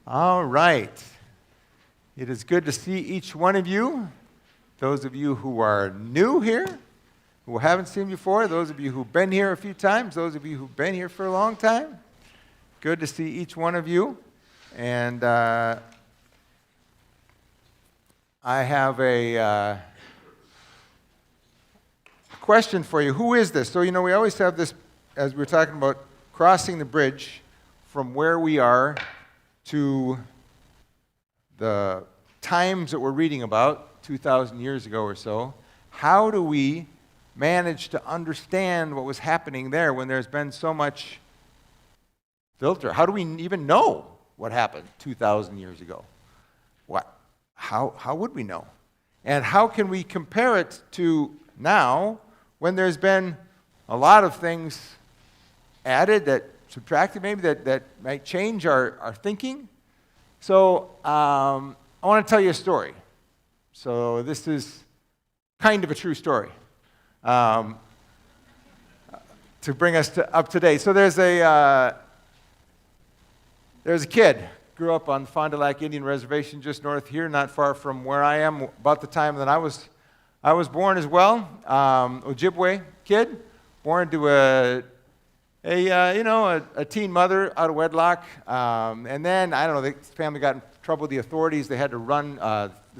All right. It is good to see each one of you. Those of you who are new here, who haven't seen before, those of you who've been here a few times, those of you who've been here for a long time. Good to see each one of you. And I have a question for you. Who is this? So, we always have this, as we were talking about crossing the bridge from where we are to the times that we're reading about 2,000 years ago or so. How do we manage to understand what was happening there when there's been so much filter? How do we even know what happened 2,000 years ago? How would we know? And how can we compare it to now when there's been a lot of things added, that subtracted maybe, that might change our thinking? So I want to tell you a story. So this is kind of a true story to bring us up to date. So there's a kid, grew up on Fond du Lac Indian Reservation just north here, not far from where I am, about the time that I was born as well. Ojibwe kid, born to a teen mother out of wedlock. And then, I don't know, the family got in trouble with the authorities. They had to run,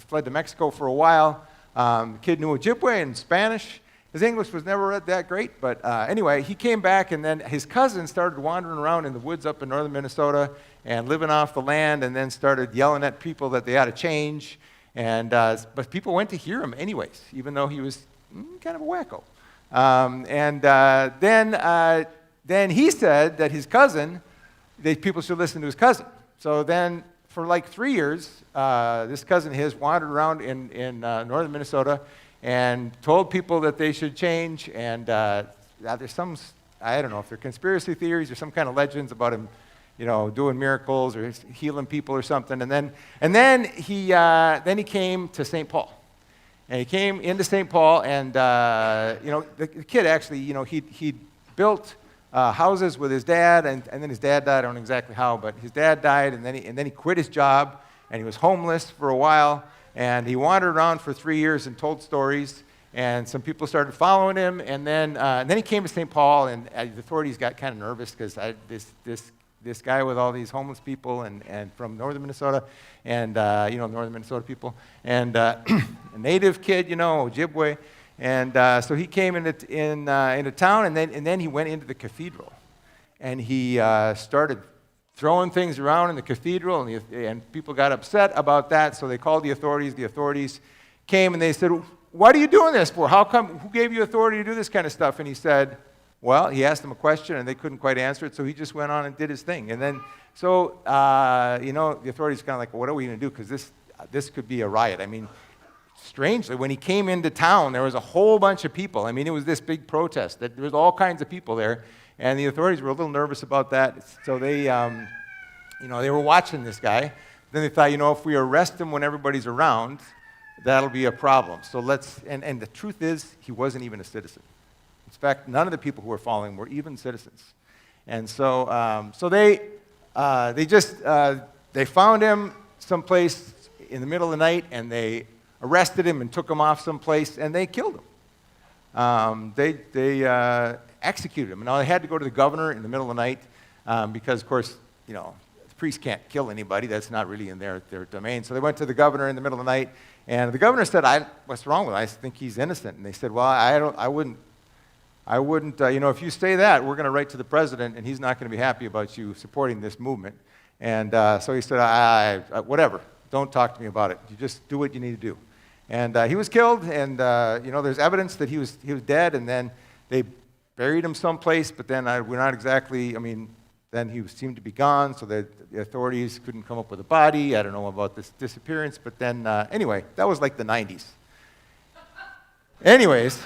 fled to Mexico for a while. The kid knew Ojibwe and Spanish. His English was never that great, but anyway, he came back, and then his cousin started wandering around in the woods up in northern Minnesota and living off the land, and then started yelling at people that they ought to change. And but people went to hear him anyways, even though he was kind of a wacko. Then he said that his cousin, people should listen to his cousin. So then, for like 3 years, this cousin of his wandered around in northern Minnesota and told people that they should change. And there's some, I don't know if they're conspiracy theories or some kind of legends about him, doing miracles or healing people or something. And then he came to St. Paul. And he came into St. Paul, and the kid actually, he built houses with his dad, and then his dad died. I don't know exactly how, but his dad died, and then he quit his job, and he was homeless for a while, and he wandered around for 3 years and told stories, and some people started following him, and then he came to St. Paul, and the authorities got kind of nervous because this guy with all these homeless people and from northern Minnesota, and northern Minnesota people, and a native kid, Ojibwe. And so he came into town, and then he went into the cathedral, and he started throwing things around in the cathedral, and people got upset about that. So they called the authorities. The authorities came, and they said, "What are you doing this for? How come? Who gave you authority to do this kind of stuff?" And he said, well, he asked them a question, and they couldn't quite answer it, so he just went on and did his thing. And then, so the authorities kind of like, well, what are we going to do? Because this could be a riot. I mean, strangely, when he came into town, there was a whole bunch of people. I mean, it was this big protest. There was all kinds of people there, and the authorities were a little nervous about that. So they, they were watching this guy. Then they thought, if we arrest him when everybody's around, that'll be a problem. So and the truth is, he wasn't even a citizen. In fact, none of the people who were following were even citizens. And so they found him someplace in the middle of the night, and they arrested him and took him off someplace, and they killed him. They executed him. Now, they had to go to the governor in the middle of the night because, of course, the priest can't kill anybody. That's not really in their domain. So they went to the governor in the middle of the night, and the governor said, what's wrong with him? I think he's innocent. And they said, well, I wouldn't, if you say that, we're going to write to the president, and he's not going to be happy about you supporting this movement. And so he said, whatever, don't talk to me about it. You just do what you need to do. And he was killed, and there's evidence that he was dead, and then they buried him someplace, but then we're not exactly, then he seemed to be gone, so the authorities couldn't come up with a body. I don't know about this disappearance, but then, anyway, that was like the 90s. Anyways,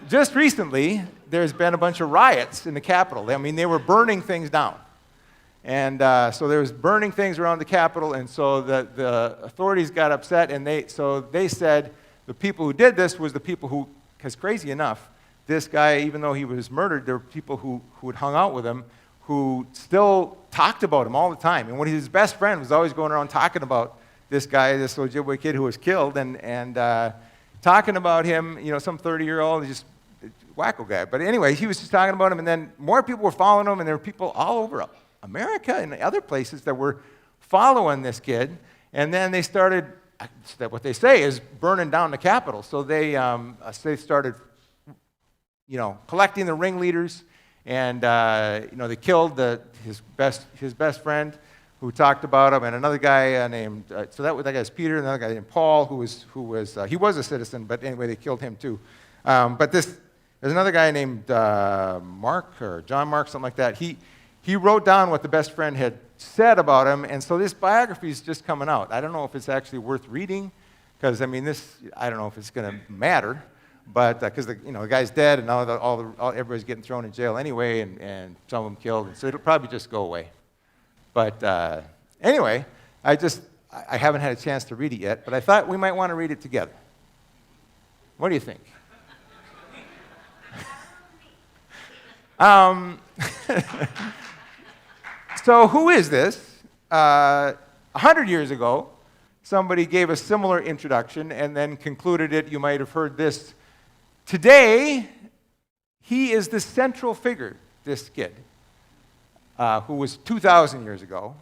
just recently, there's been a bunch of riots in the Capitol. They were burning things down. And so there was burning things around the Capitol, and so the authorities got upset, and they said the people who did this was the people who, because crazy enough, this guy, even though he was murdered, there were people who had hung out with him who still talked about him all the time. And his best friend was always going around talking about this guy, this Ojibwe kid who was killed, and talking about him, some 30-year-old, just wacko guy. But anyway, he was just talking about him, and then more people were following him, and there were people all over America and other places that were following this kid. And then they started, what they say is burning down the Capitol. So they started, collecting the ringleaders, and they killed his best friend who talked about him, and another guy named that guy's Peter, another guy named Paul who was he was a citizen, but anyway they killed him too. But there's another guy named Mark or John Mark, something like that. He wrote down what the best friend had said about him, and so this biography is just coming out. I don't know if it's actually worth reading, because I don't know if it's going to matter, but because the guy's dead, and now everybody's getting thrown in jail anyway, and some of them killed, and so it'll probably just go away. But anyway, I haven't had a chance to read it yet, but I thought we might want to read it together. What do you think? So who is this? 100 years ago, somebody gave a similar introduction and then concluded it. You might have heard this. Today, he is the central figure, this kid, who was 2,000 years ago.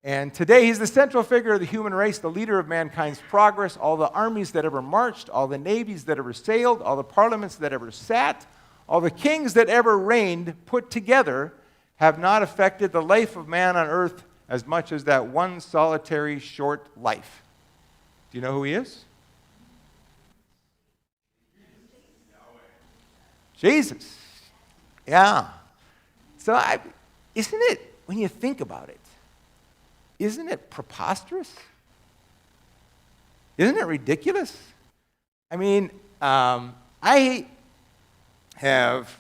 And today, he's the central figure of the human race, the leader of mankind's progress, all the armies that ever marched, all the navies that ever sailed, all the parliaments that ever sat, all the kings that ever reigned put together have not affected the life of man on earth as much as that one solitary short life. Do you know who he is? Jesus. Yeah. So isn't it, when you think about it, isn't it preposterous? Isn't it ridiculous? I mean, I have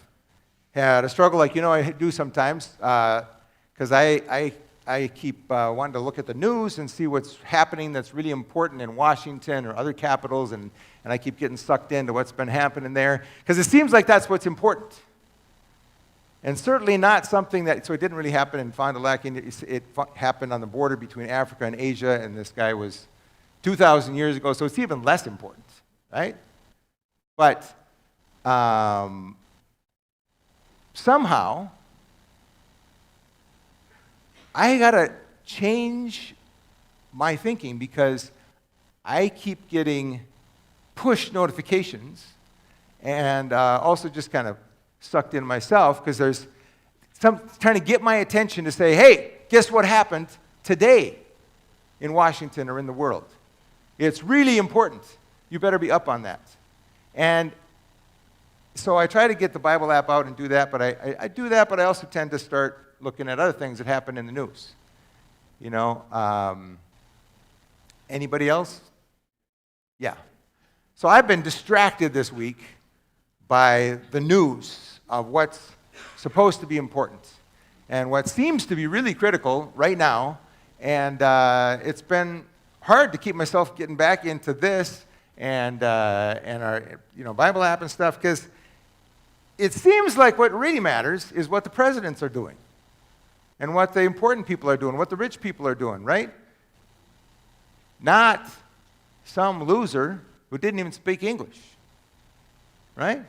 had a struggle like I do sometimes, because I keep wanting to look at the news and see what's happening that's really important in Washington or other capitals, and I keep getting sucked into what's been happening there, because it seems like that's what's important. And certainly not something so it didn't really happen in Fond du Lac. It happened on the border between Africa and Asia, and this guy was 2,000 years ago, so it's even less important, right? But somehow, I got to change my thinking, because I keep getting push notifications, and also just kind of sucked in myself, because there's some trying to get my attention to say, hey, guess what happened today in Washington or in the world? It's really important. You better be up on that. And so I try to get the Bible app out and do that, but I do that, but I also tend to start looking at other things that happen in the news. Anybody else? Yeah. So I've been distracted this week by the news of what's supposed to be important and what seems to be really critical right now. And it's been hard to keep myself getting back into this and our Bible app and stuff, because it seems like what really matters is what the presidents are doing and what the important people are doing, what the rich people are doing, right? Not some loser who didn't even speak English, right?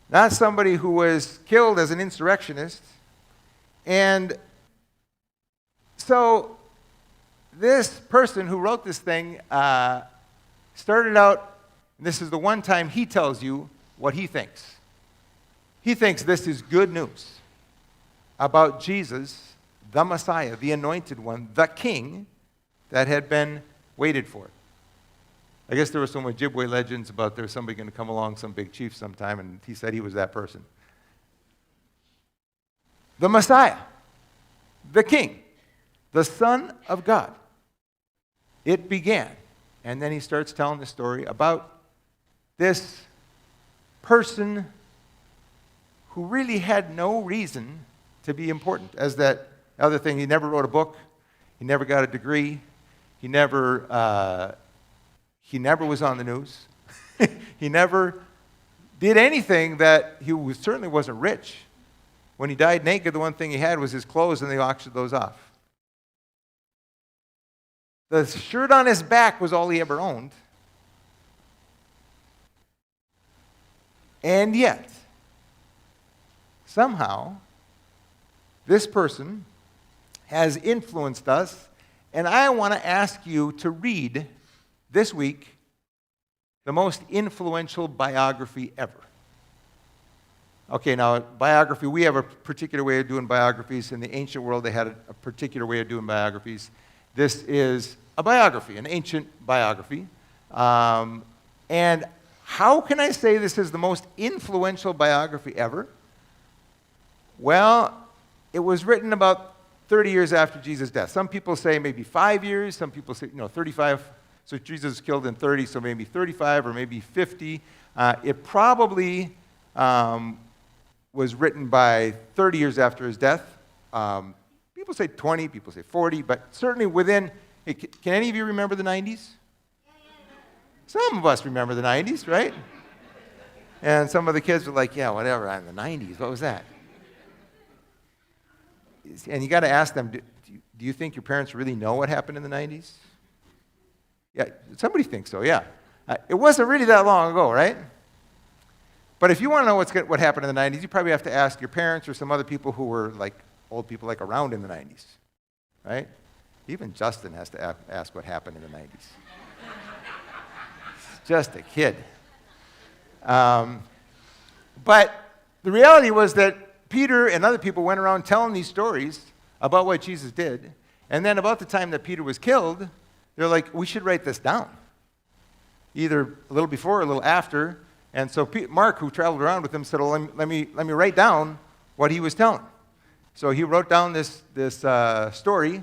Not somebody who was killed as an insurrectionist. And so this person who wrote this thing started out, and this is the one time he tells you what he thinks. He thinks this is good news about Jesus, the Messiah, the anointed one, the king that had been waited for. I guess there were some Ojibwe legends about there was somebody going to come along, some big chief sometime, and he said he was that person. The Messiah, the king, the Son of God. It began. And then he starts telling the story about this person who really had no reason to be important. As that other thing, he never wrote a book. He never got a degree. He never was on the news. He never did anything that certainly wasn't rich. When he died naked, the one thing he had was his clothes, and they auctioned those off. The shirt on his back was all he ever owned. And yet, somehow, this person has influenced us, and I want to ask you to read this week the most influential biography ever. Okay, now, biography, we have a particular way of doing biographies. In the ancient world, they had a particular way of doing biographies. This is a biography, an ancient biography. And how can I say this is the most influential biography ever? Well, it was written about 30 years after Jesus' death. Some people say maybe 5 years. Some people say, 35. So Jesus was killed in 30, so maybe 35 or maybe 50. It probably was written by 30 years after his death. People say 20, people say 40, but certainly within, can any of you remember the 90s? Some of us remember the 90s, right? And some of the kids were like, yeah, whatever, I'm in the 90s, what was that? And you got to ask them, do you think your parents really know what happened in the 90s? Yeah, somebody thinks so, yeah. It wasn't really that long ago, right? But if you want to know what happened in the 90s, you probably have to ask your parents or some other people who were like old people like around in the 90s, right? Even Justin has to ask what happened in the 90s. Just a kid. But the reality was that Peter and other people went around telling these stories about what Jesus did, and then about the time that Peter was killed, they're like, we should write this down, either a little before or a little after. And so Mark, who traveled around with him, said, well, let me write down what he was telling. So he wrote down this story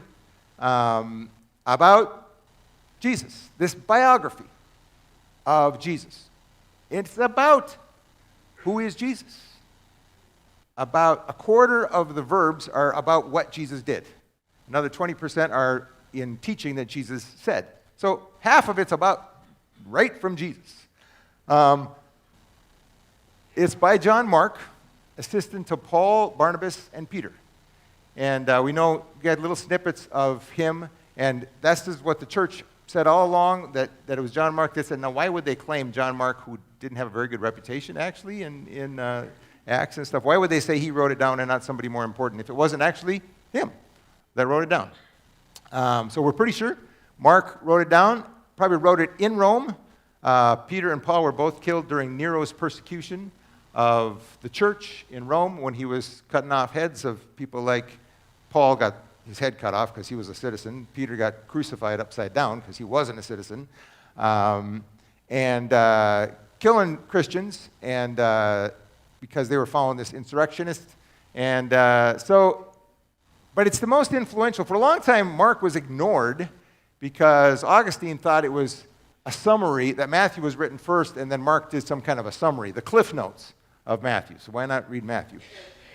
about Jesus, this biography of Jesus. It's about who is Jesus. About a quarter of the verbs are about what Jesus did. Another 20% are in teaching that Jesus said. So half of it's about right from Jesus. It's by John Mark, assistant to Paul, Barnabas, and Peter. And we get little snippets of him, and that's just what the church said all along, that it was John Mark that said, now why would they claim John Mark, who didn't have a very good reputation actually in Acts and stuff, why would they say he wrote it down and not somebody more important if it wasn't actually him that wrote it down? So we're pretty sure Mark wrote it down, probably wrote it in Rome. Peter and Paul were both killed during Nero's persecution of the church in Rome when he was cutting off heads of people like Paul got his head cut off because he was a citizen. Peter got crucified upside down because he wasn't a citizen. And killing Christians and because they were following this insurrectionist. And but it's the most influential. For a long time, Mark was ignored because Augustine thought it was a summary, that Matthew was written first, and then Mark did some kind of a summary, the Cliff Notes of Matthew. So why not read Matthew?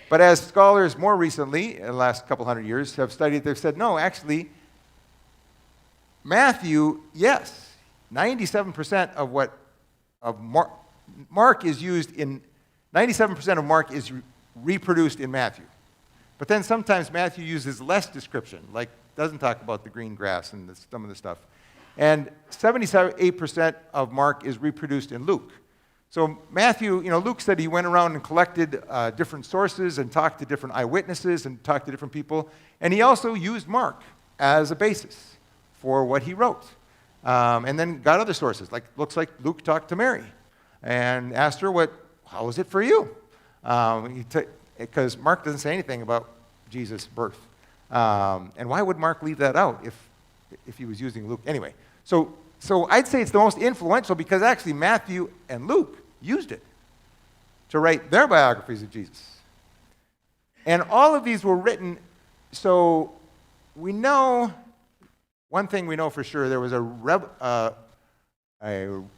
But as scholars more recently, in the last couple hundred years, have studied, they've said, no, actually, Matthew, yes, 97% of Mark is used in, 97% of Mark is reproduced in Matthew. But then sometimes Matthew uses less description, like doesn't talk about the green grass and some of the stuff. And 78% of Mark is reproduced in Luke. So Matthew, Luke said he went around and collected different sources and talked to different eyewitnesses and talked to different people. And he also used Mark as a basis for what he wrote. And then got other sources. Looks like Luke talked to Mary and asked her, how was it for you? Because Mark doesn't say anything about Jesus' birth. And why would Mark leave that out if he was using Luke? Anyway, so I'd say it's the most influential because actually Matthew and Luke used it to write their biographies of Jesus. And all of these were written, so we know, one thing we know for sure, there was a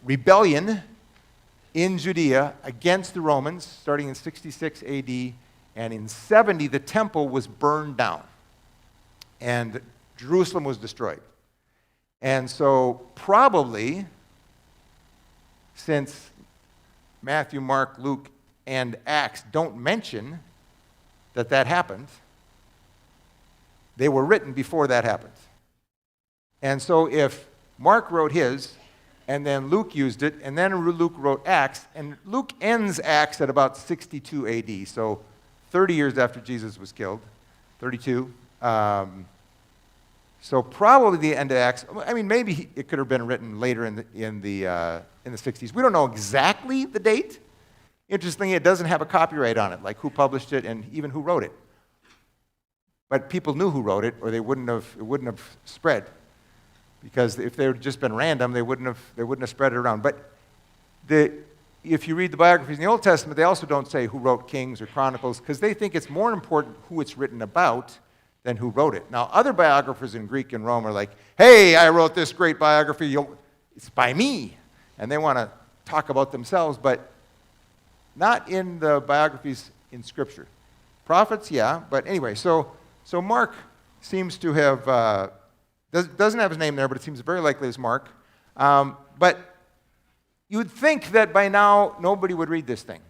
rebellion in Judea against the Romans starting in 66 AD, and in 70 the temple was burned down and Jerusalem was destroyed. And so probably, since Matthew, Mark, Luke, and Acts don't mention that happened. They were written before that happened. And so if Mark wrote his, and then Luke used it, and then Luke wrote Acts, and Luke ends Acts at about 62 AD, so 30 years after Jesus was killed, 32. So probably the end of Acts. I mean, maybe it could have been written later in the 60s. We don't know exactly the date. Interestingly, it doesn't have a copyright on it, like who published it and even who wrote it. But people knew who wrote it, or it wouldn't have spread. Because if they had just been random, they wouldn't have spread it around. But if you read the biographies in the Old Testament, they also don't say who wrote Kings or Chronicles, because they think it's more important who it's written about than who wrote it. Now, other biographers in Greek and Rome are like, hey, I wrote this great biography, it's by me. And they want to talk about themselves, but not in the biographies in Scripture. Prophets, yeah, but anyway, so Mark seems to have... doesn't have his name there, but it seems very likely it's Mark. But you would think that by now nobody would read this thing.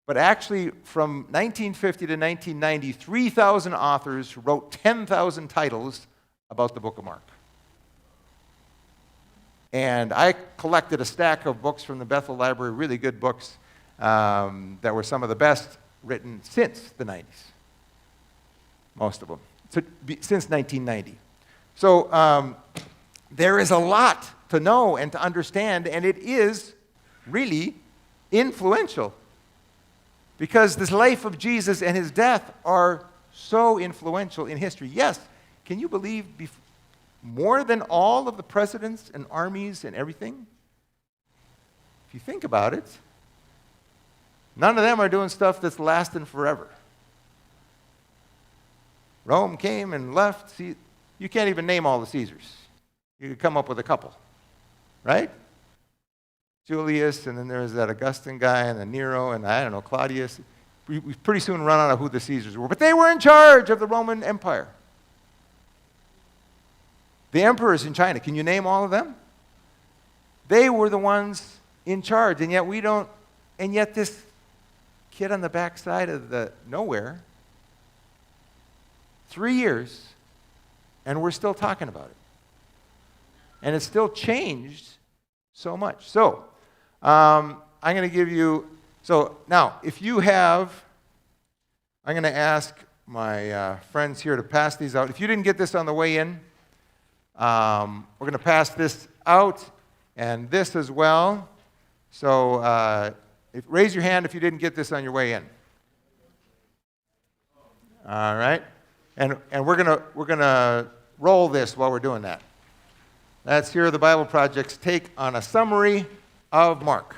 But actually, from 1950 to 1990, 3,000 authors wrote 10,000 titles about the book of Mark. And I collected a stack of books from the Bethel Library, really good books that were some of the best written since the 90s. Most of them. Since 1990. So there is a lot to know and to understand, and it is really influential. Because this life of Jesus and his death are so influential in history. Yes, can you believe more than all of the presidents and armies and everything? If you think about it, none of them are doing stuff that's lasting forever. Rome came and left. You can't even name all the Caesars. You could come up with a couple, right? Julius, and then there's that Augustan guy, and then Nero, and I don't know, Claudius. We pretty soon run out of who the Caesars were. But they were in charge of the Roman Empire. The emperors in China, can you name all of them? They were the ones in charge, and yet we don't, and yet this kid on the backside of the nowhere, 3 years, and we're still talking about it. And it's still changed so much. So, I'm going to give you, so now, if you have, I'm going to ask my friends here to pass these out. If you didn't get this on the way in, we're going to pass this out, and this as well. So, raise your hand if you didn't get this on your way in. All right. And we're gonna roll this while we're doing that. That's here the Bible Project's take on a summary of Mark.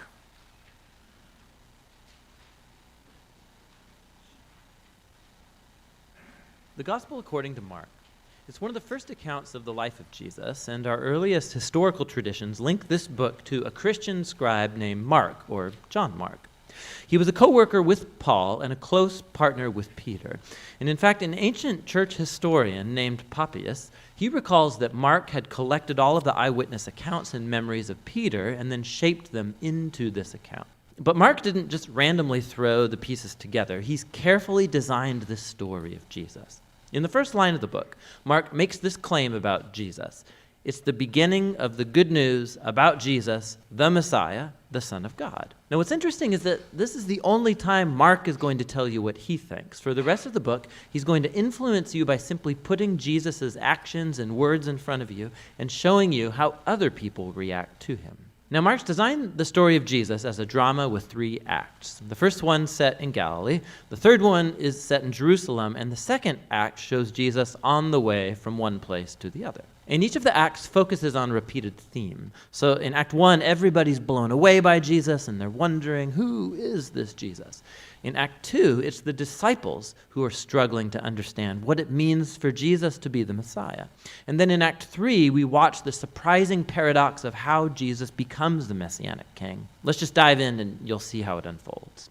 The Gospel according to Mark. It's one of the first accounts of the life of Jesus, and our earliest historical traditions link this book to a Christian scribe named Mark, or John Mark. He was a co-worker with Paul and a close partner with Peter. And in fact, an ancient church historian named Papias, he recalls that Mark had collected all of the eyewitness accounts and memories of Peter and then shaped them into this account. But Mark didn't just randomly throw the pieces together. He's carefully designed this story of Jesus. In the first line of the book, Mark makes this claim about Jesus. It's the beginning of the good news about Jesus, the Messiah, the Son of God. Now, what's interesting is that this is the only time Mark is going to tell you what he thinks. For the rest of the book, he's going to influence you by simply putting Jesus' actions and words in front of you and showing you how other people react to him. Now, Mark's designed the story of Jesus as a drama with 3 acts. The first one set in Galilee, the third one is set in Jerusalem, and the second act shows Jesus on the way from one place to the other. And each of the acts focuses on a repeated theme. So in Act 1, everybody's blown away by Jesus, and they're wondering, who is this Jesus? In Act 2, it's the disciples who are struggling to understand what it means for Jesus to be the Messiah. And then in Act 3, we watch the surprising paradox of how Jesus becomes the Messianic king. Let's just dive in, and you'll see how it unfolds.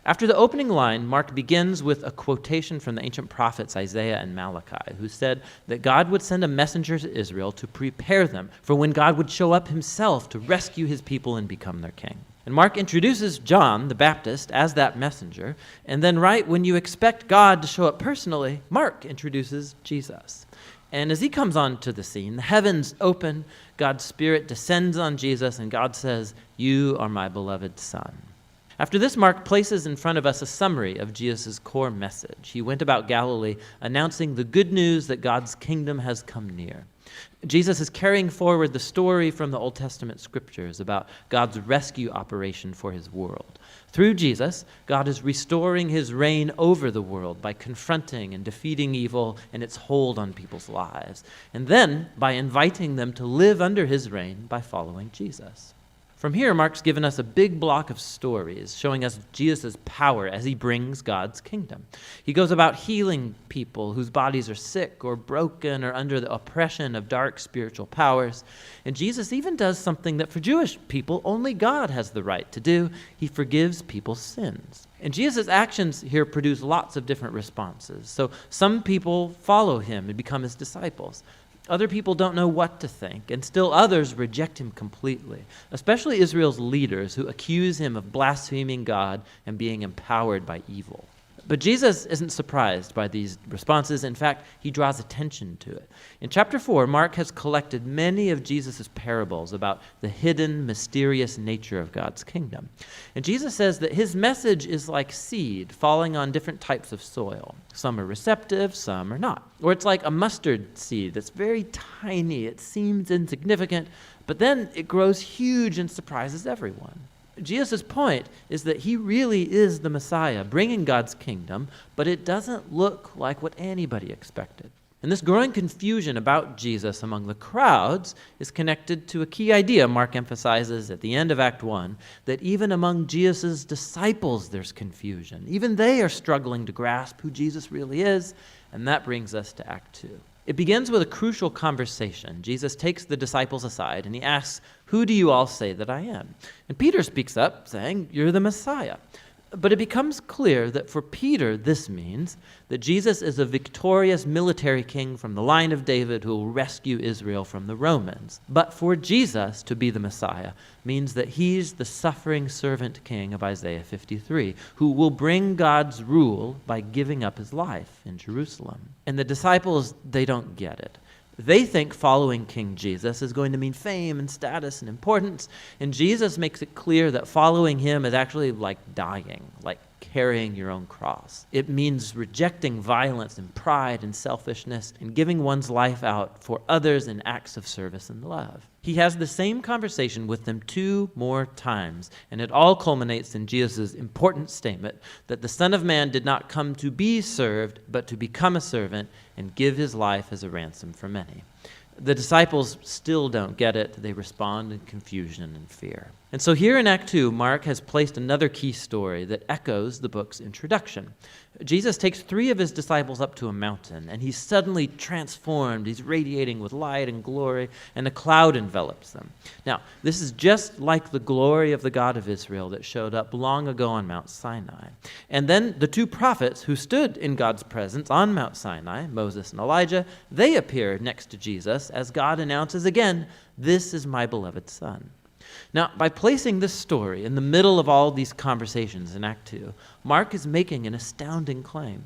After the opening line, Mark begins with a quotation from the ancient prophets Isaiah and Malachi, who said that God would send a messenger to Israel to prepare them for when God would show up himself to rescue his people and become their king. And Mark introduces John the Baptist as that messenger, and then right when you expect God to show up personally, Mark introduces Jesus. And as he comes onto the scene, the heavens open, God's Spirit descends on Jesus, and God says, "You are my beloved Son." After this, Mark places in front of us a summary of Jesus' core message. He went about Galilee announcing the good news that God's kingdom has come near. Jesus is carrying forward the story from the Old Testament scriptures about God's rescue operation for his world. Through Jesus, God is restoring his reign over the world by confronting and defeating evil and its hold on people's lives, and then by inviting them to live under his reign by following Jesus. From here, Mark's given us a big block of stories showing us Jesus' power as he brings God's kingdom. He goes about healing people whose bodies are sick or broken or under the oppression of dark spiritual powers. And Jesus even does something that for Jewish people only God has the right to do. He forgives people's sins. And Jesus' actions here produce lots of different responses. So some people follow him and become his disciples. Other people don't know what to think, and still others reject him completely, especially Israel's leaders who accuse him of blaspheming God and being empowered by evil. But Jesus isn't surprised by these responses. In fact, he draws attention to it. In chapter 4, Mark has collected many of Jesus' parables about the hidden, mysterious nature of God's kingdom. And Jesus says that his message is like seed falling on different types of soil. Some are receptive, some are not. Or it's like a mustard seed that's very tiny. It seems insignificant, but then it grows huge and surprises everyone. Jesus' point is that he really is the Messiah, bringing God's kingdom, but it doesn't look like what anybody expected. And this growing confusion about Jesus among the crowds is connected to a key idea Mark emphasizes at the end of Act 1, that even among Jesus' disciples there's confusion. Even they are struggling to grasp who Jesus really is, and that brings us to Act 2. It begins with a crucial conversation. Jesus takes the disciples aside and he asks, "Who do you all say that I am?" And Peter speaks up saying, "You're the Messiah." But it becomes clear that for Peter, this means that Jesus is a victorious military king from the line of David who will rescue Israel from the Romans. But for Jesus to be the Messiah means that he's the suffering servant king of Isaiah 53, who will bring God's rule by giving up his life in Jerusalem. And the disciples, they don't get it. They think following King Jesus is going to mean fame and status and importance, and Jesus makes it clear that following him is actually like dying, like carrying your own cross. It means rejecting violence and pride and selfishness and giving one's life out for others in acts of service and love. He has the same conversation with them 2 more times, and it all culminates in Jesus' important statement that the Son of Man did not come to be served, but to become a servant and give his life as a ransom for many. The disciples still don't get it. They respond in confusion and fear. And so here in Act 2, Mark has placed another key story that echoes the book's introduction. Jesus takes 3 of his disciples up to a mountain, and he's suddenly transformed. He's radiating with light and glory, and a cloud envelops them. Now, this is just like the glory of the God of Israel that showed up long ago on Mount Sinai. And then the 2 prophets who stood in God's presence on Mount Sinai, Moses and Elijah, they appear next to Jesus as God announces again, "This is my beloved Son." Now, by placing this story in the middle of all these conversations in Act 2, Mark is making an astounding claim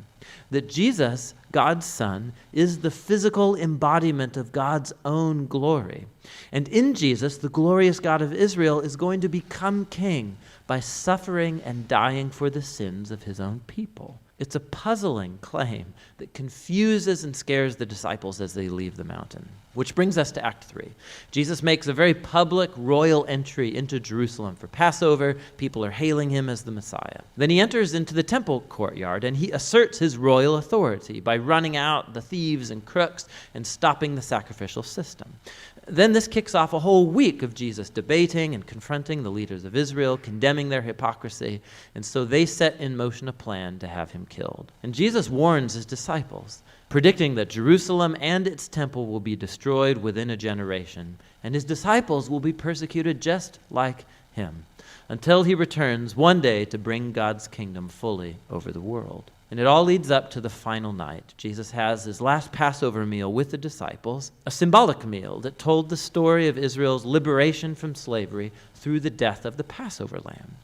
that Jesus, God's Son, is the physical embodiment of God's own glory. And in Jesus, the glorious God of Israel is going to become king by suffering and dying for the sins of his own people. It's a puzzling claim that confuses and scares the disciples as they leave the mountain. Which brings us to Act 3. Jesus makes a very public royal entry into Jerusalem for Passover. People are hailing him as the Messiah. Then he enters into the temple courtyard and he asserts his royal authority by running out the thieves and crooks and stopping the sacrificial system. Then this kicks off a whole week of Jesus debating and confronting the leaders of Israel, condemning their hypocrisy, and so they set in motion a plan to have him killed. And Jesus warns his disciples, predicting that Jerusalem and its temple will be destroyed within a generation, and his disciples will be persecuted just like him, until he returns one day to bring God's kingdom fully over the world. And it all leads up to the final night. Jesus has his last Passover meal with the disciples, a symbolic meal that told the story of Israel's liberation from slavery through the death of the Passover lamb.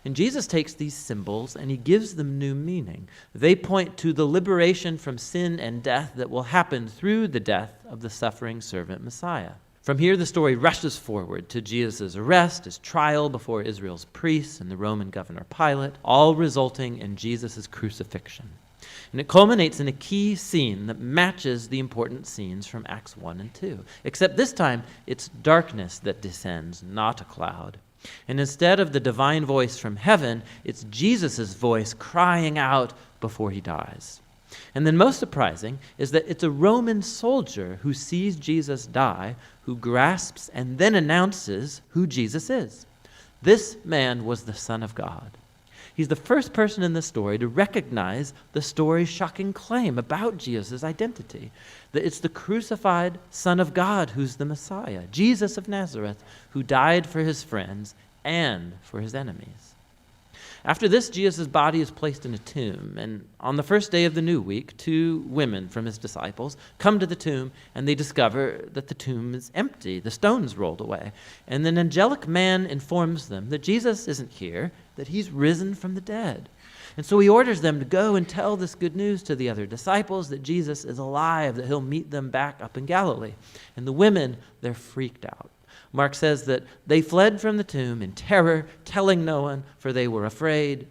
And Jesus takes these symbols and he gives them new meaning. They point to the liberation from sin and death that will happen through the death of the suffering servant Messiah. From here, the story rushes forward to Jesus' arrest, his trial before Israel's priests and the Roman governor Pilate, all resulting in Jesus' crucifixion. And it culminates in a key scene that matches the important scenes from Acts 1 and 2. Except this time, it's darkness that descends, not a cloud. And instead of the divine voice from heaven, it's Jesus' voice crying out before he dies. And then most surprising is that it's a Roman soldier who sees Jesus die, who grasps and then announces who Jesus is. This man was the Son of God. He's the first person in the story to recognize the story's shocking claim about Jesus' identity, that it's the crucified Son of God who's the Messiah, Jesus of Nazareth, who died for his friends and for his enemies. After this, Jesus' body is placed in a tomb, and on the first day of the new week, 2 women from his disciples come to the tomb, and they discover that the tomb is empty, the stone's rolled away. And an angelic man informs them that Jesus isn't here, that he's risen from the dead. And so he orders them to go and tell this good news to the other disciples, that Jesus is alive, that he'll meet them back up in Galilee. And the women, they're freaked out. Mark says that they fled from the tomb in terror, telling no one, for they were afraid.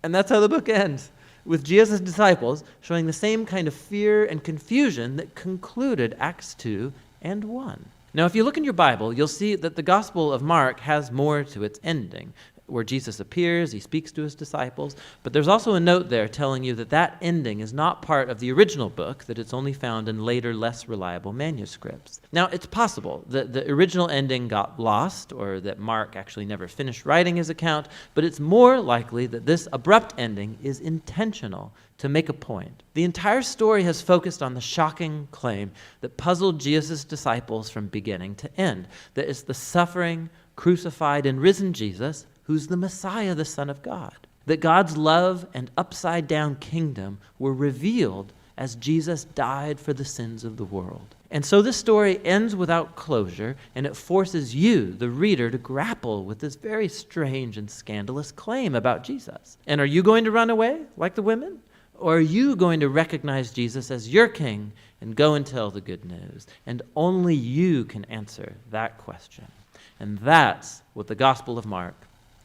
And that's how the book ends, with Jesus' disciples showing the same kind of fear and confusion that concluded Acts 2 and 1. Now, if you look in your Bible, you'll see that the Gospel of Mark has more to its ending, where Jesus appears, he speaks to his disciples, but there's also a note there telling you that that ending is not part of the original book, that it's only found in later, less reliable manuscripts. Now, it's possible that the original ending got lost, or that Mark actually never finished writing his account, but it's more likely that this abrupt ending is intentional to make a point. The entire story has focused on the shocking claim that puzzled Jesus' disciples from beginning to end, that it's the suffering, crucified, and risen Jesus who's the Messiah, the Son of God. That God's love and upside-down kingdom were revealed as Jesus died for the sins of the world. And so this story ends without closure, and it forces you, the reader, to grapple with this very strange and scandalous claim about Jesus. And are you going to run away like the women? Or are you going to recognize Jesus as your king and go and tell the good news? And only you can answer that question. And that's what the Gospel of Mark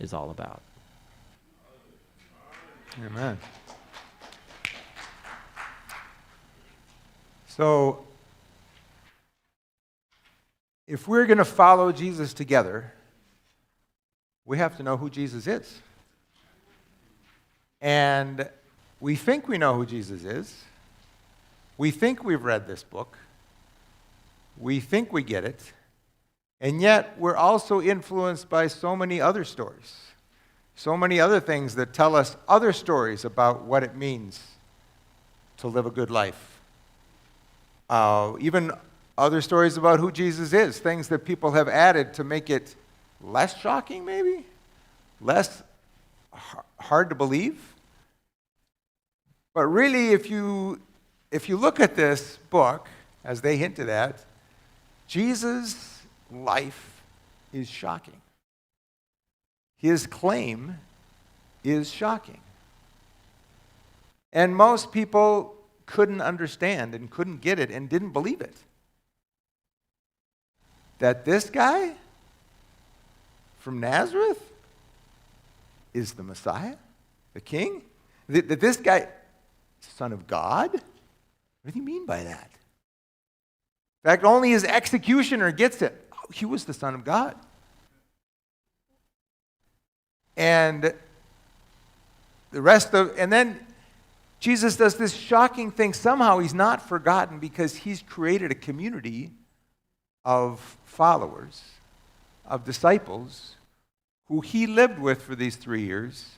is all about. Amen. So, if we're going to follow Jesus together, we have to know who Jesus is. And we think we know who Jesus is. We think we've read this book. We think we get it. And yet, we're also influenced by so many other stories, so many other things that tell us other stories about what it means to live a good life. Even other stories about who Jesus is, things that people have added to make it less shocking, maybe, less hard to believe. But really, if you look at this book, as they hinted at, Jesus' life is shocking. His claim is shocking. And most people couldn't understand and couldn't get it and didn't believe it. That this guy from Nazareth is the Messiah, the King? That this guy, Son of God? What do you mean by that? In fact, only his executioner gets it. Oh, he was the Son of God. And then Jesus does this shocking thing. Somehow he's not forgotten because he's created a community of followers, of disciples, who he lived with for these 3 years.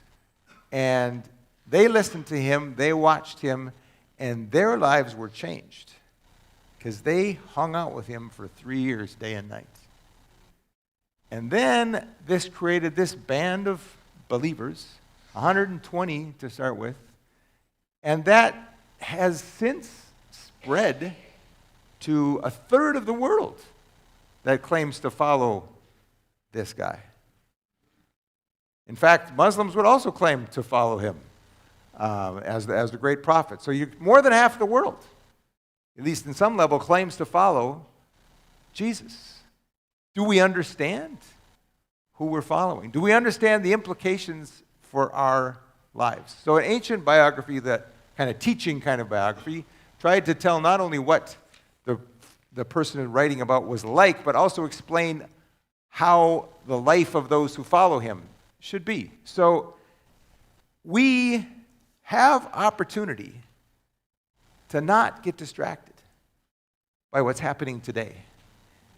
And they listened to him, they watched him, and their lives were changed because they hung out with him for 3 years, day and night. And then this created this band of believers, 120 to start with, And that has since spread to a third of the world that claims to follow this guy. In fact, Muslims would also claim to follow him as the great prophet. So more than half of the world, at least in some level, claims to follow Jesus. Do we understand who we're following? Do we understand the implications for our lives? So an ancient biography, that kind of teaching kind of biography, tried to tell not only what the person writing about was like, but also explain how the life of those who follow him should be. So we have opportunity to not get distracted by what's happening today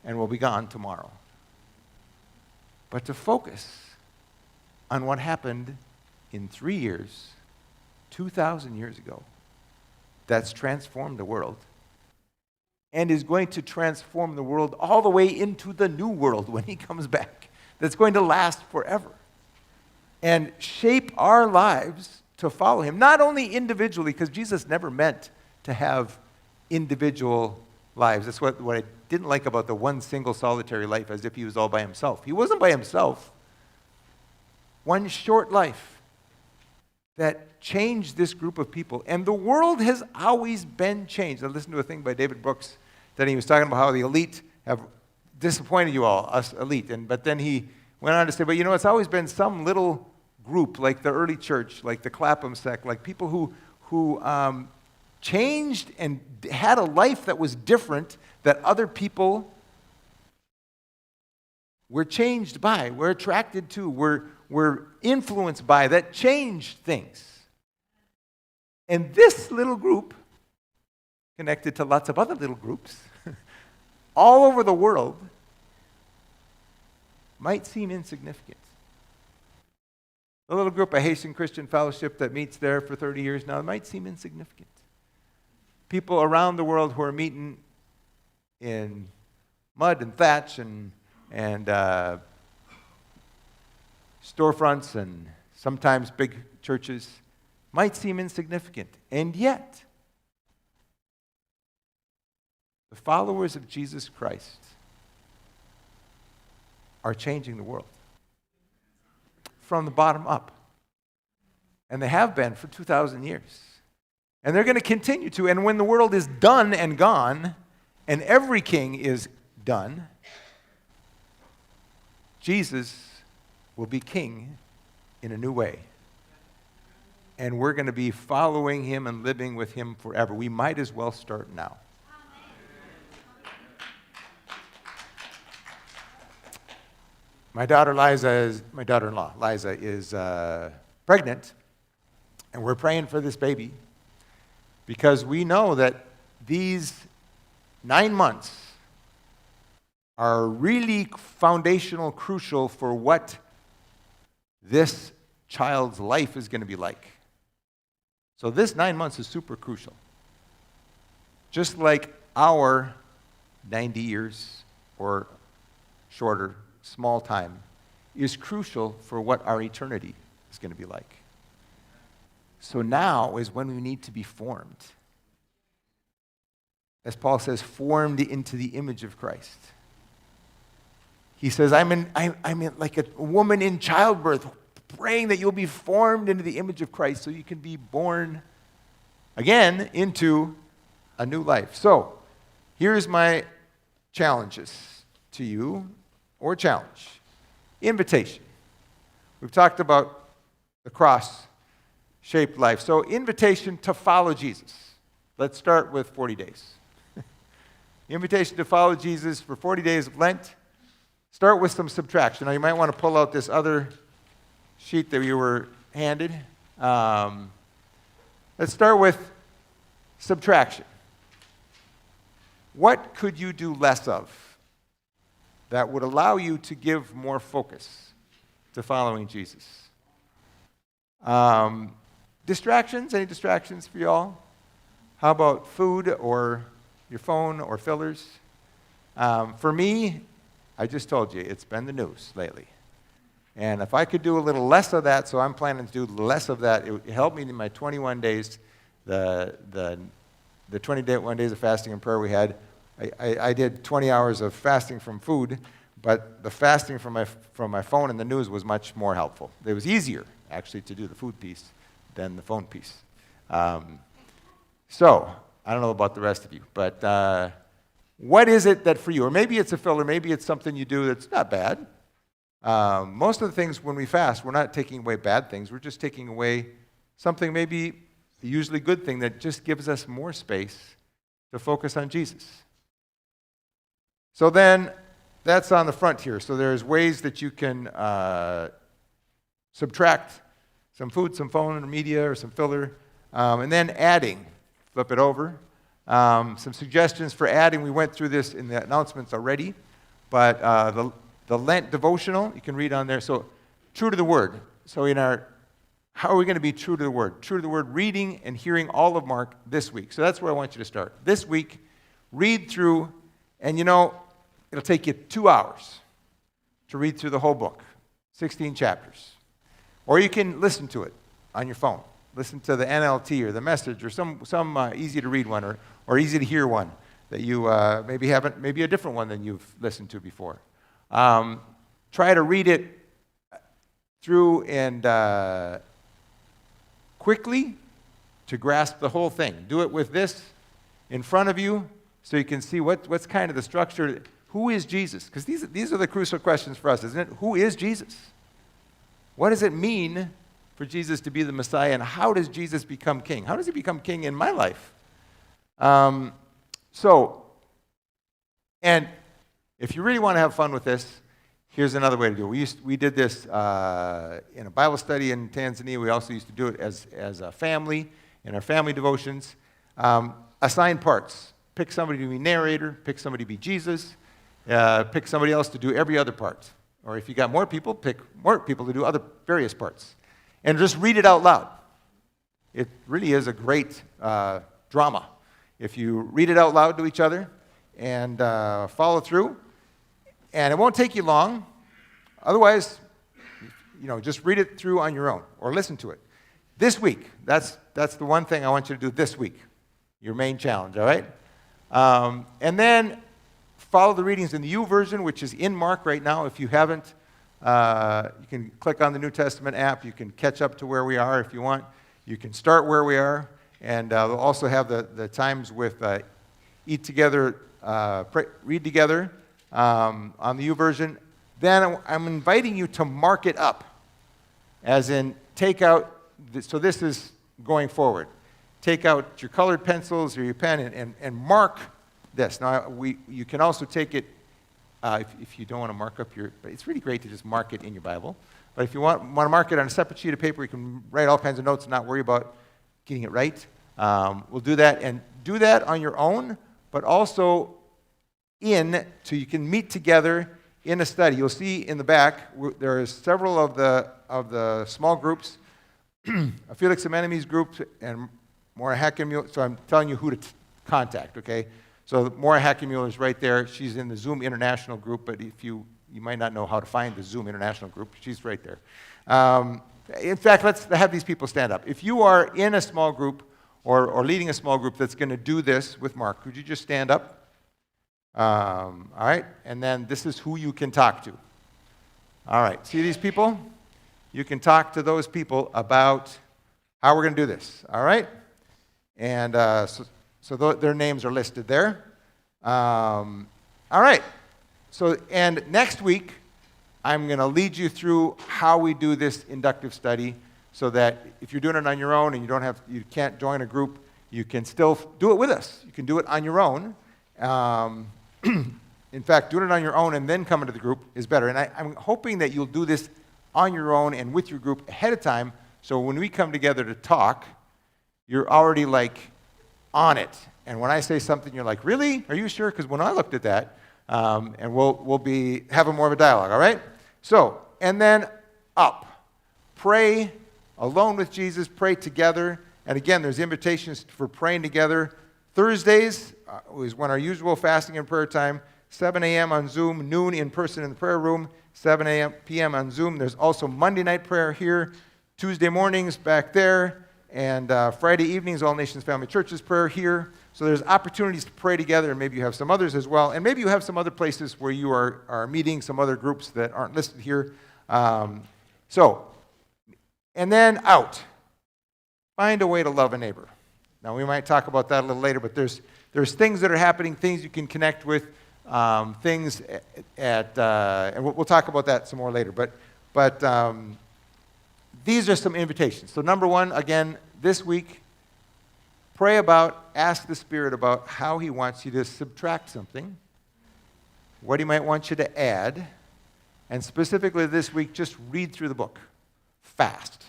and will be gone tomorrow, but to focus on what happened in 3 years, 2,000 years ago, that's transformed the world and is going to transform the world all the way into the new world when he comes back, that's going to last forever and shape our lives to follow him, not only individually, because Jesus never meant to have individual lives. That's what I didn't like about the one single solitary life, as if he was all by himself. He wasn't by himself. One short life that changed this group of people. And the world has always been changed. I listened to a thing by David Brooks that he was talking about how the elite have disappointed you all, us elite. But then he went on to say, but it's always been some little group, like the early church, like the Clapham sect, like people who changed and had a life that was different, that other people were changed by, were attracted to, were influenced by, that changed things. And this little group, connected to lots of other little groups, all over the world, might seem insignificant. The little group of Haitian Christian Fellowship that meets there for 30 years now might seem insignificant. People around the world who are meeting in mud and thatch and storefronts and sometimes big churches might seem insignificant. And yet, the followers of Jesus Christ are changing the world from the bottom up. And they have been for 2,000 years. And they're going to continue to. And when the world is done and gone, and every king is done, Jesus will be king in a new way. And we're going to be following him and living with him forever. We might as well start now. My daughter-in-law, Liza, is pregnant, and we're praying for this baby because we know that these 9 months are really foundational, crucial for what this child's life is going to be like. So this 9 months is super crucial. Just like our 90 years or shorter, small time, is crucial for what our eternity is going to be like. So now is when we need to be formed. As Paul says, formed into the image of Christ. He says, I'm in like a woman in childbirth, praying that you'll be formed into the image of Christ so you can be born again into a new life. So, here's my challenges to you, or challenge. Invitation. We've talked about the cross-shaped life. So, invitation to follow Jesus. Let's start with 40 days. The invitation to follow Jesus for 40 days of Lent. Start with some subtraction. Now, you might want to pull out this other sheet that you were handed. Let's start with subtraction. What could you do less of that would allow you to give more focus to following Jesus? Distractions? Any distractions for y'all? How about food or your phone or fillers? For me, I just told you, it's been the news lately. And if I could do a little less of that, so I'm planning to do less of that, it would help me in my 21 days the 21 days of fasting and prayer we had, I did 20 hours of fasting from food, but the fasting from my phone and the news was much more helpful. It was easier, actually, to do the food piece than the phone piece. So, I don't know about the rest of you, but what is it that for you, or maybe it's a filler, maybe it's something you do that's not bad. Most of the things when we fast, we're not taking away bad things, we're just taking away something maybe a usually good thing that just gives us more space to focus on Jesus. So then, that's on the front here. So there's ways that you can subtract some food, some phone or media, or some filler, and then adding. Flip it over. Some suggestions for adding. We went through this in the announcements already, but the Lent devotional, you can read on there. So true to the Word. So how are we going to be true to the Word? True to the Word, reading and hearing all of Mark this week. So that's where I want you to start. This week, read through, and it'll take you 2 hours to read through the whole book, 16 chapters. Or you can listen to it on your phone. Listen to the NLT or the Message or some easy-to-read one or easy-to-hear one that you maybe a different one than you've listened to before. Try to read it through and quickly to grasp the whole thing. Do it with this in front of you so you can see what's kind of the structure. Who is Jesus? Because these are the crucial questions for us, isn't it? Who is Jesus? What does it mean for Jesus to be the Messiah, and how does Jesus become king? How does he become king in my life? And if you really want to have fun with this, here's another way to do it. We did this in a Bible study in Tanzania. We also used to do it as a family in our family devotions. Assign parts. Pick somebody to be narrator. Pick somebody to be Jesus. Pick somebody else to do every other part. Or if you got more people, pick more people to do other various parts. And just read it out loud. It really is a great drama. If you read it out loud to each other and follow through, and it won't take you long. Otherwise, just read it through on your own or listen to it. This week, that's the one thing I want you to do this week. Your main challenge, all right? And then follow the readings in the U version, which is in Mark right now. If you haven't, you can click on the New Testament app. You can catch up to where we are if you want. You can start where we are. And we'll also have the times with eat together, read together on the U version. Then I'm inviting you to mark it up, as in take out, so this is going forward. Take out your colored pencils or your pen and mark this. Now, you can also take it, if you don't want to mark up but it's really great to just mark it in your Bible. But if you want to mark it on a separate sheet of paper, you can write all kinds of notes and not worry about getting it right. We'll do that, and do that on your own, but also so you can meet together in a study. You'll see in the back, there are several of the small groups, a Felix and Enemies group, and Maura Hackenmuller. So I'm telling you who to contact, okay? So Maura Hackenmuller is right there. She's in the Zoom International group, but if you might not know how to find the Zoom International group, she's right there. In fact, let's have these people stand up. If you are in a small group or leading a small group that's going to do this with Mark, could you just stand up? All right, and then this is who you can talk to. All right, see these people? You can talk to those people about how we're going to do this, all right? And their names are listed there. All right, and next week, I'm going to lead you through how we do this inductive study so that if you're doing it on your own and you can't join a group, you can still do it with us. You can do it on your own. In fact, doing it on your own and then coming to the group is better. And I'm hoping that you'll do this on your own and with your group ahead of time, so when we come together to talk, you're already on it. And when I say something, you're like, really? Are you sure? Because when I looked at that, and we'll be having more of a dialogue, all right? So, and then up. Pray alone with Jesus, pray together. And again, there's invitations for praying together. Thursdays is when our usual fasting and prayer time, 7 a.m. on Zoom, noon in person in the prayer room, 7 p.m. on Zoom. There's also Monday night prayer here, Tuesday mornings back there, And Friday evenings, All Nations Family Church's prayer here. So there's opportunities to pray together, and maybe you have some others as well. And maybe you have some other places where you are meeting, some other groups that aren't listed here. And then out. Find a way to love a neighbor. Now, we might talk about that a little later, but there's things that are happening, things you can connect with, things and we'll talk about that some more later. But these are some invitations. So number one, again, this week, ask the Spirit about how He wants you to subtract something, what He might want you to add, and specifically this week, just read through the book fast.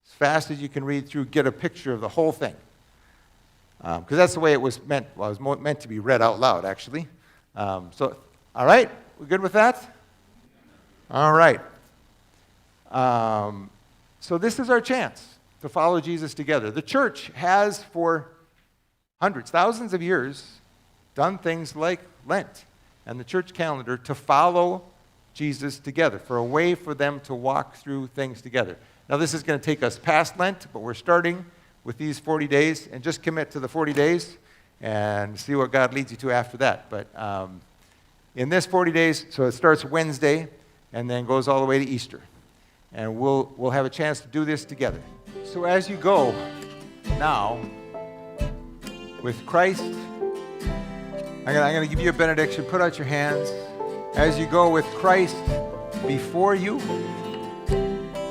As fast as you can read through, get a picture of the whole thing. Because that's the way it was meant. Well, it was meant to be read out loud, actually. So, all right? We good with that? All right. So this is our chance to follow Jesus together. The church has, for hundreds, thousands of years, done things like Lent and the church calendar to follow Jesus together, for a way for them to walk through things together. Now, this is going to take us past Lent, but we're starting with these 40 days, and just commit to the 40 days and see what God leads you to after that. But in this 40 days, so it starts Wednesday and then goes all the way to Easter. And we'll have a chance to do this together. So as you go now with Christ, I'm going to give you a benediction. Put out your hands. As you go with Christ before you,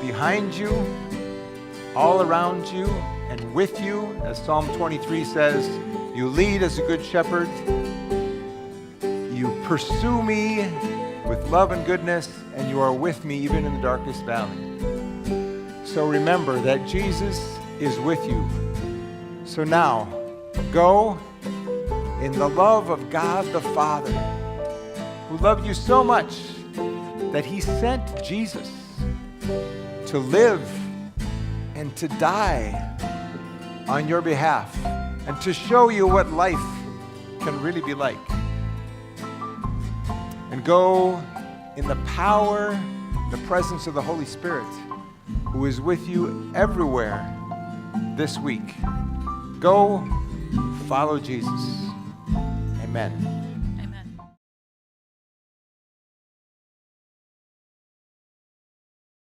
behind you, all around you, and with you, as Psalm 23 says, you lead as a good shepherd. You pursue me with love and goodness, and you are with me even in the darkest valley. So remember that Jesus is with you. So now, go in the love of God the Father, who loved you so much that He sent Jesus to live and to die on your behalf and to show you what life can really be like. And go in the power, the presence of the Holy Spirit, who is with you everywhere this week. Go follow Jesus. Amen.